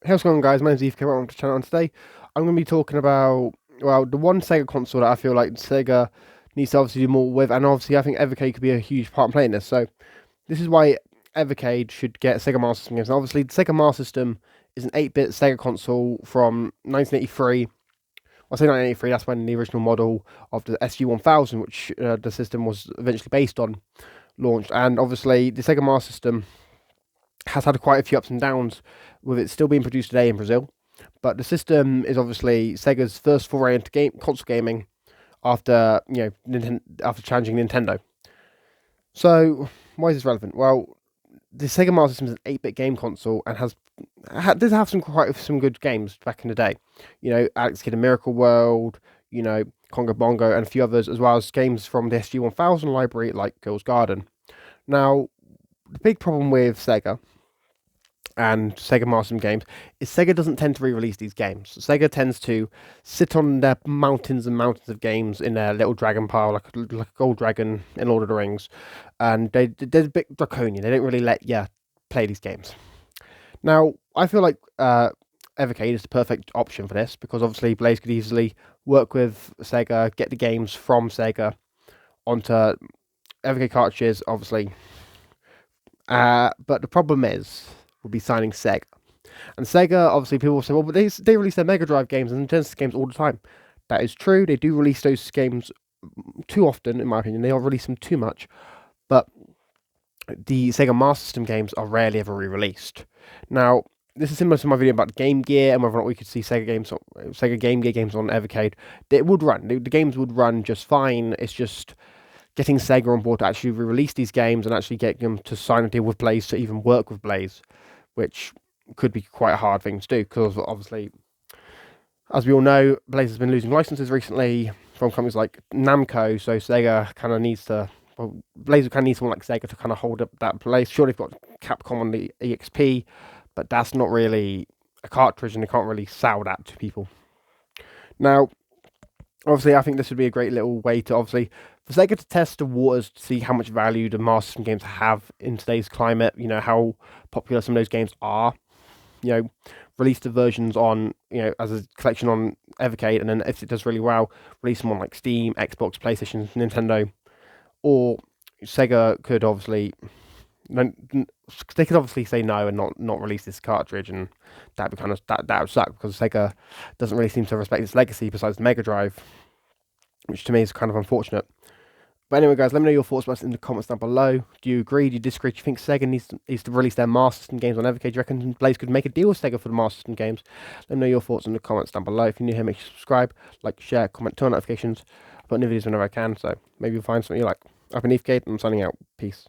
How's it going, guys? My name's Eve. Welcome to the channel, and today I'm going to be talking about, well, the one Sega console that I feel like Sega needs to obviously do more with, and obviously I think Evercade could be a huge part in playing this. So this is why Evercade should get Sega Master System games. And obviously, the Sega Master System is an 8-bit Sega console from 1983. I say 1983, that's when the original model of the SG-1000, which the system was eventually based on, launched. And obviously, the Sega Master System has had quite a few ups and downs, with it still being produced today in Brazil. But the system is obviously Sega's first foray into console gaming after after challenging Nintendo. So why is this relevant? Well, the Sega Master System is an 8-bit game console and did have some good games back in the day. Alex Kidd and Miracle World, Congo Bongo, and a few others, as well as games from the SG-1000 library like Girls Garden. Now, the big problem with Sega and Sega Master System games is Sega doesn't tend to re-release these games. Sega tends to sit on their mountains and mountains of games in their little dragon pile, like a gold dragon in Lord of the Rings, and they're a bit draconian. They don't really let you play these games. Now, I feel like Evercade is the perfect option for this, because obviously Blaze could easily work with Sega, get the games from Sega onto Evercade cartridges, obviously. But the problem would be signing Sega. And Sega, obviously, people will say, well, but they release their Mega Drive games and Genesis games all the time. That is true. They do release those games too often, in my opinion. They don't release them too much. But the Sega Master System games are rarely ever re-released. Now, this is similar to my video about Game Gear and whether or not we could see Sega Game Gear games on Evercade. It would run. The games would run just fine. It's just getting Sega on board to actually re-release these games and actually get them to sign a deal with Blaze to even work with Blaze, which could be quite a hard thing to do, because obviously, as we all know, Blaze has been losing licenses recently from companies like Namco, so Sega kind of needs to, well, Blaze kind of needs someone like Sega to kind of hold up that place. Sure, they've got Capcom on the EXP, but that's not really a cartridge, and they can't really sell that to people. Now, obviously, I think this would be a great little way to, obviously, for Sega to test the waters to see how much value the Master System games have in today's climate, how popular some of those games are. Release the versions on, as a collection on Evercade, and then if it does really well, release them on like Steam, Xbox, PlayStation, Nintendo. Or Sega could obviously, they could obviously say no and not release this cartridge, and that would suck, because Sega doesn't really seem to respect its legacy besides the Mega Drive, which to me is kind of unfortunate. But anyway, guys, let me know your thoughts about it in the comments down below. Do you agree? Do you disagree? Do you think Sega needs to release their Master System games on Evercade? Do you reckon Blaze could make a deal with Sega for the Master System games? Let me know your thoughts in the comments down below. If you're new here, make sure you subscribe, like, share, comment, turn on notifications. I put new videos whenever I can, so maybe you'll find something you like. I've been Evercade, and I'm signing out. Peace.